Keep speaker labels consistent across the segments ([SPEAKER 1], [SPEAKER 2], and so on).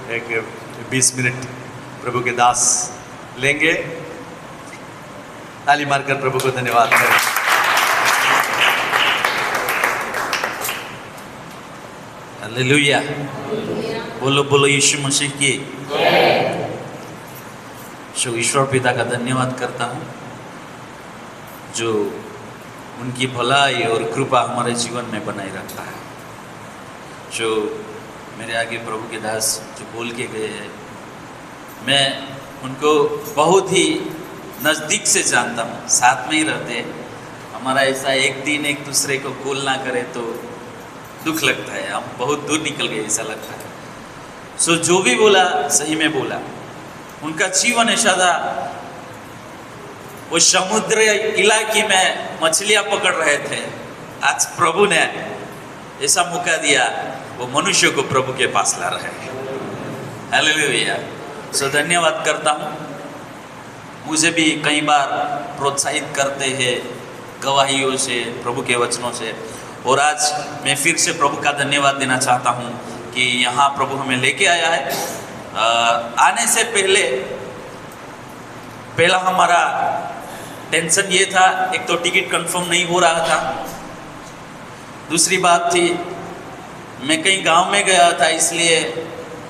[SPEAKER 1] एक 20 मिनट प्रभु के दास लेंगे। ताली मारकर प्रभु को धन्यवाद करें। हालेलुया। बोलो बोलो यीशु मसीह की। जो ईश्वर पिता का धन्यवाद करता हूँ जो उनकी भलाई और कृपा हमारे जीवन में बनाए रखता है। जो मेरे आगे प्रभु के दास जो बोल के गए हैं, मैं उनको बहुत ही नज़दीक से जानता हूँ, साथ में ही रहते हैं। हमारा ऐसा एक दिन एक दूसरे को कॉल ना करे तो दुख लगता है, हम बहुत दूर निकल गए ऐसा लगता है। सो जो भी बोला सही में बोला। उनका जीवन ऐसा था, वो समुद्र इलाके में मछलियां पकड़ रहे थे, आज प्रभु ने ऐसा मौका दिया, वो मनुष्य को प्रभु के पास ला रहे हैं। हालेलुया। सो धन्यवाद करता हूँ। मुझे भी कई बार प्रोत्साहित करते हैं गवाहियों से, प्रभु के वचनों से, और आज मैं फिर से प्रभु का धन्यवाद देना चाहता हूँ कि यहाँ प्रभु हमें लेके आया है। आने से पहला हमारा टेंशन ये था, एक तो टिकट कंफर्म नहीं हो रहा था, दूसरी बात थी मैं कहीं गांव में गया था, इसलिए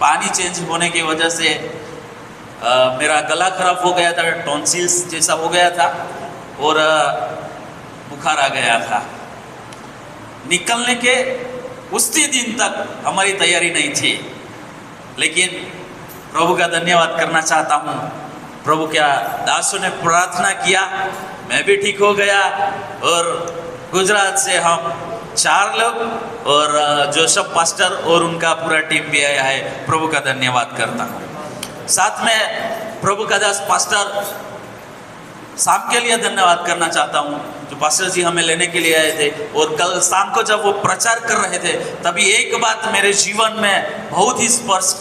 [SPEAKER 1] पानी चेंज होने की वजह से मेरा गला खराब हो गया था, टॉन्सिल्स जैसा हो गया था और बुखार आ गया था। निकलने के उसी दिन तक हमारी तैयारी नहीं थी, लेकिन प्रभु का धन्यवाद करना चाहता हूँ। प्रभु क्या दासों ने प्रार्थना किया, मैं भी ठीक हो गया और गुजरात से हम 4 लोग और जोसेफ पास्टर और उनका पूरा टीम भी आया है। प्रभु का धन्यवाद करता हूँ। साथ में प्रभु का दास पास्टर शाम के लिए धन्यवाद करना चाहता हूँ, जो पास्टर जी हमें लेने के लिए आए थे। और कल शाम को जब वो प्रचार कर रहे थे, तभी एक बात मेरे जीवन में बहुत ही स्पर्श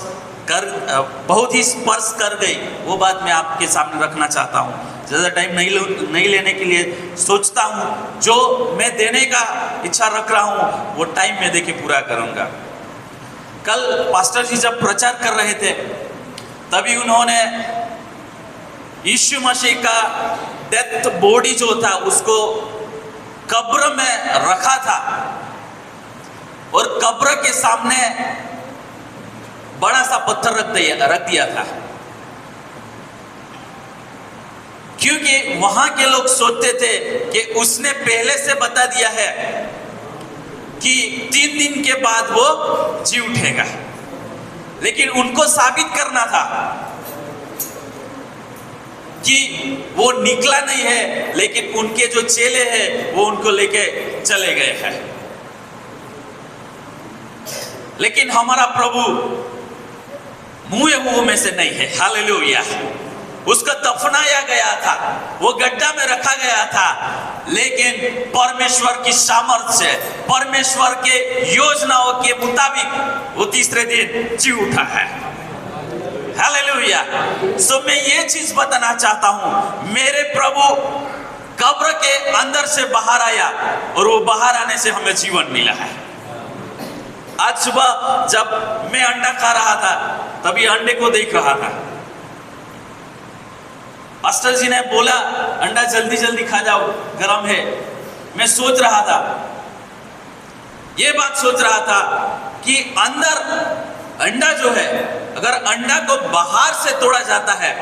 [SPEAKER 1] कर गई। वो बात मैं आपके सामने रखना चाहता हूँ। ज़्यादा टाइम नहीं लेने के लिए सोचता हूँ, जो मैं देने का इच्छा रख रहा हूँ वो टाइम में देके पूरा करूँगा। कल पास्टर जी जब प्रचार कर रहे थे, तभी उन्होंने यीशु मसीह का डेथ बॉडी जो था उसको कब्र में रखा था और कब्र के सामने बड़ा सा पत्थर रख दिया था, क्योंकि वहां के लोग सोचते थे कि उसने पहले से बता दिया है कि 3 दिन के बाद वो जी उठेगा। लेकिन उनको साबित करना था कि वो निकला नहीं है, लेकिन उनके जो चेले हैं वो उनको लेके चले गए हैं। लेकिन हमारा प्रभु मुंह में से नहीं है। हालेलुया। उसको दफनाया गया था, वो गड्ढा में रखा गया था, लेकिन परमेश्वर की सामर्थ्य से, परमेश्वर के योजनाओं के मुताबिक वो तीसरे दिन जी उठा है। हालेलुया। सो मैं ये चीज बताना चाहता हूं, मेरे प्रभु कब्र के अंदर से बाहर आया और वो बाहर आने से हमें जीवन मिला है। आज सुबह जब मैं अंडा खा रहा था, तभी अंडे को देख रहा था। पास्टर जी ने बोला अंडा जल्दी जल्दी खा जाओ, गरम है। मैं सोच रहा था, ये बात सोच रहा था कि अंदर अंडा जो है, अगर अंडा को बाहर से तोड़ा जाता है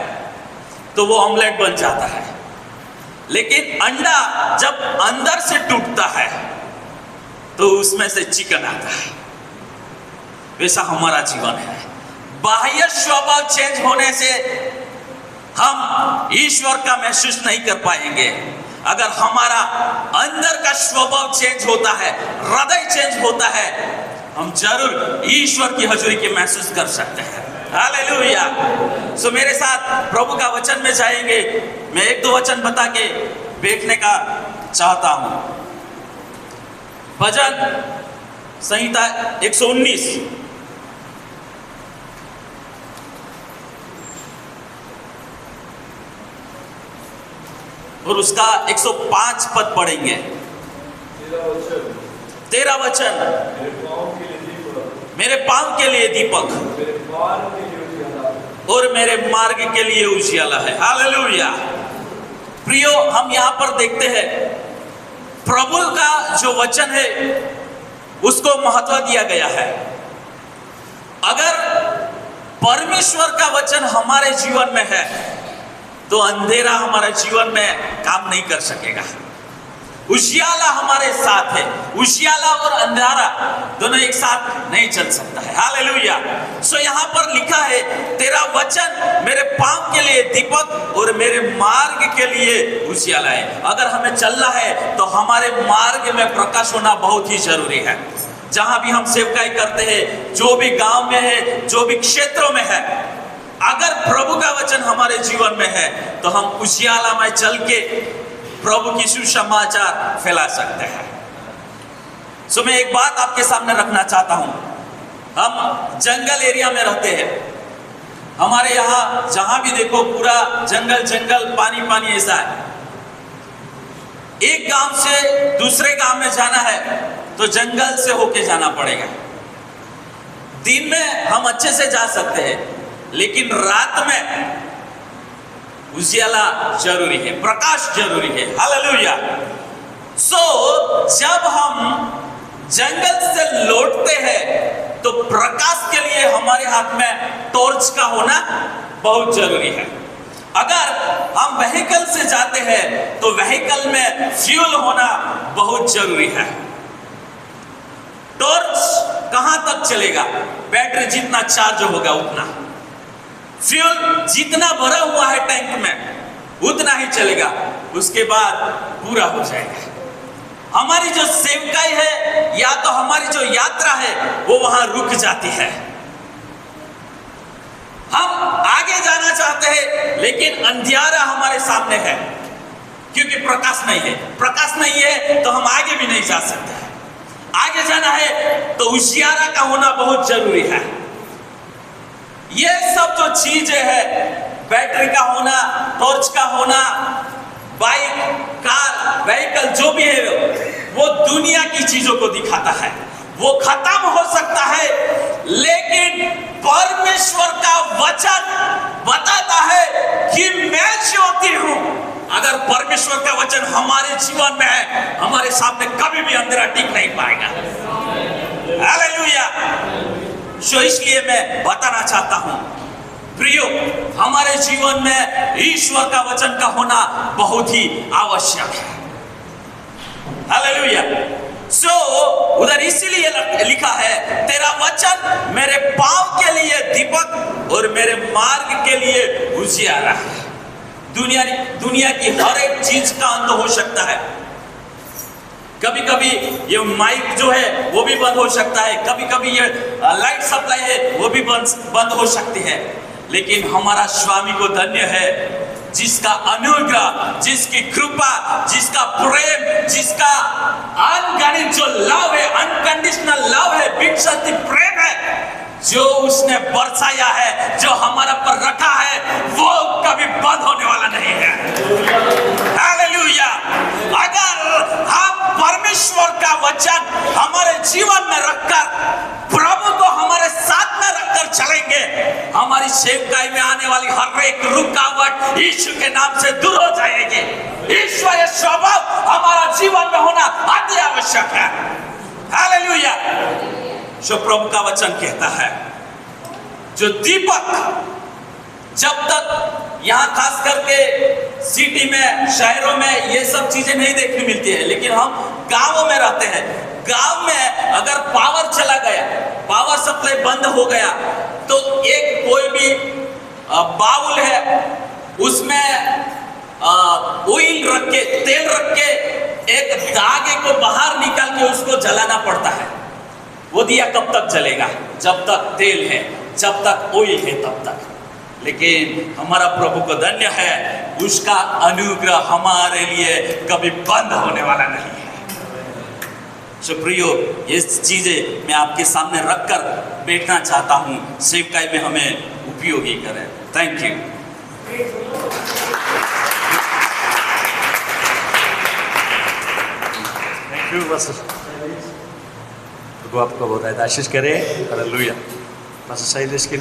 [SPEAKER 1] तो वो ऑमलेट बन जाता है, लेकिन अंडा जब अंदर से टूटता है तो उसमें से चिकन आता है। वैसा हमारा जीवन है। बाह्य स्वभाव चेंज होने से हम ईश्वर का महसूस नहीं कर पाएंगे। अगर हमारा अंदर का स्वभाव चेंज होता है, हृदय चेंज होता है, हम जरूर ईश्वर की हजूरी के महसूस कर सकते हैं। हालेलुया। सो मेरे साथ प्रभु का वचन में जाएंगे। मैं 1-2 वचन बता के बैठने का चाहता हूं। भजन संहिता 119 और उसका 105 पद पढ़ेंगे। 13 वचन, मेरे पांव के लिए दीपक, और मेरे मार्ग के लिए उजियाला है। हालेलुया। प्रियो, हम यहाँ पर देखते हैं प्रभु का जो वचन है उसको महत्व दिया गया है। अगर परमेश्वर का वचन हमारे जीवन में है तो अंधेरा हमारे जीवन में काम नहीं कर सकेगा। उजियाला हमारे साथ है। उजियाला और अंधारा दोनों एक साथ नहीं चल सकता है। हालेलुया। सो यहाँ पर लिखा है, तेरा वचन मेरे पांव के लिए दीपक और मेरे मार्ग के लिए उजियाला है। अगर हमें चलना है तो हमारे मार्ग में प्रकाश होना बहुत ही जरूरी है। जहां भी हम सेवकाई करते हैं, जो भी गांव में है, जो भी क्षेत्रों में है, अगर प्रभु का वचन हमारे जीवन में है तो हम उजियाला में चल के प्रभु की सुसमाचार फैला सकते हैं। सो मैं एक बात आपके सामने रखना चाहता हूं। हम जंगल एरिया में रहते हैं। हमारे यहाँ जहां भी देखो पूरा जंगल जंगल, पानी पानी ऐसा है। एक गांव से दूसरे गांव में जाना है तो जंगल से होके जाना पड़ेगा। दिन में हम अच्छे से जा सकते हैं, लेकिन रात में उजियाला जरूरी है, प्रकाश जरूरी है। हालेलुया। सो जब हम जंगल से लौटते हैं तो प्रकाश के लिए हमारे हाथ में टॉर्च का होना बहुत जरूरी है। अगर हम व्हीकल से जाते हैं तो व्हीकल में फ्यूल होना बहुत जरूरी है। टॉर्च कहां तक चलेगा? बैटरी जितना चार्ज होगा उतना। फ्यूल जितना भरा हुआ है टैंक में उतना ही चलेगा, उसके बाद पूरा हो जाएगा। हमारी जो सेवकाई है या तो हमारी जो यात्रा है वो वहां रुक जाती है। हम आगे जाना चाहते हैं लेकिन अंधियारा हमारे सामने है, क्योंकि प्रकाश नहीं है। प्रकाश नहीं है तो हम आगे भी नहीं जा सकते। आगे जाना है तो उजियारा का होना बहुत जरूरी है। ये सब जो चीजें है, बैटरी का होना, टॉर्च का होना, बाइक, कार, व्हीकल जो भी है, वो दुनिया की चीजों को दिखाता है। वो खत्म हो सकता है, लेकिन परमेश्वर का वचन बताता है कि मैं ज्योति हूं। अगर परमेश्वर का वचन हमारे जीवन में है, हमारे सामने कभी भी अंधेरा टिक नहीं पाएगा। हालेलुया। सो इसलिए मैं बताना चाहता हूं प्रियो, हमारे जीवन में ईश्वर का वचन का होना बहुत ही आवश्यक है। हालेलुया। सो उधर इसीलिए लिखा है, तेरा वचन मेरे पांव के लिए दीपक और मेरे मार्ग के लिए उजियारा है। दुनिया की हर एक चीज का अंत हो सकता है। कभी कभी ये माइक जो है वो भी बंद हो सकता है, कभी कभी ये लाइट सप्लाई है वो भी बंद हो सकती है, लेकिन हमारा स्वामी को धन्य है जिसका अनुग्रह, जिसकी कृपा, जिसका प्रेम, जिसका अनगणित जो लव है, अनकंडीशनल लव है, बिन शर्त प्रेम है, जो उसने बरसाया है, जो हमारा पर रखा है, वो कभी बंद होने वाला नहीं है। हालेलुया। अगर हम परमेश्वर का वचन हमारे जीवन में रखकर, प्रभु को हमारे साथ में रखकर चलेंगे, हमारी सेवकाई में आने वाली हर एक रुकावट यीशु के नाम से दूर हो जाएगी। ईश्वरीय स्वभाव हमारा जीवन में होना अति आवश्यक है। हालेलुया। जो प्रभु का वचन कहता है, जो दीपक, जब तक यहाँ खास करके सिटी में, शहरों में ये सब चीजें नहीं देखने मिलती है, लेकिन हम गांवों में रहते हैं। गांव में अगर पावर चला गया, पावर सप्लाई बंद हो गया, तो एक कोई भी बाउल है, उसमें ऑयल रख के, तेल रख के, एक धागे को बाहर निकाल के उसको जलाना पड़ता है। वो दिया कब तक जलेगा? जब तक तेल है, जब तक ऑयल है, तब तक। लेकिन हमारा प्रभु को धन्य है, उसका अनुग्रह हमारे लिए कभी बंद होने वाला नहीं है। सो प्रियो, ये चीजें मैं आपके सामने रखकर बैठना चाहता हूँ, सेवकाई में हमें उपयोगी करें। Thank you.
[SPEAKER 2] Thank you. बस आपको बहुत आशीष करे। हालेलुया। बस शैलेश के लिए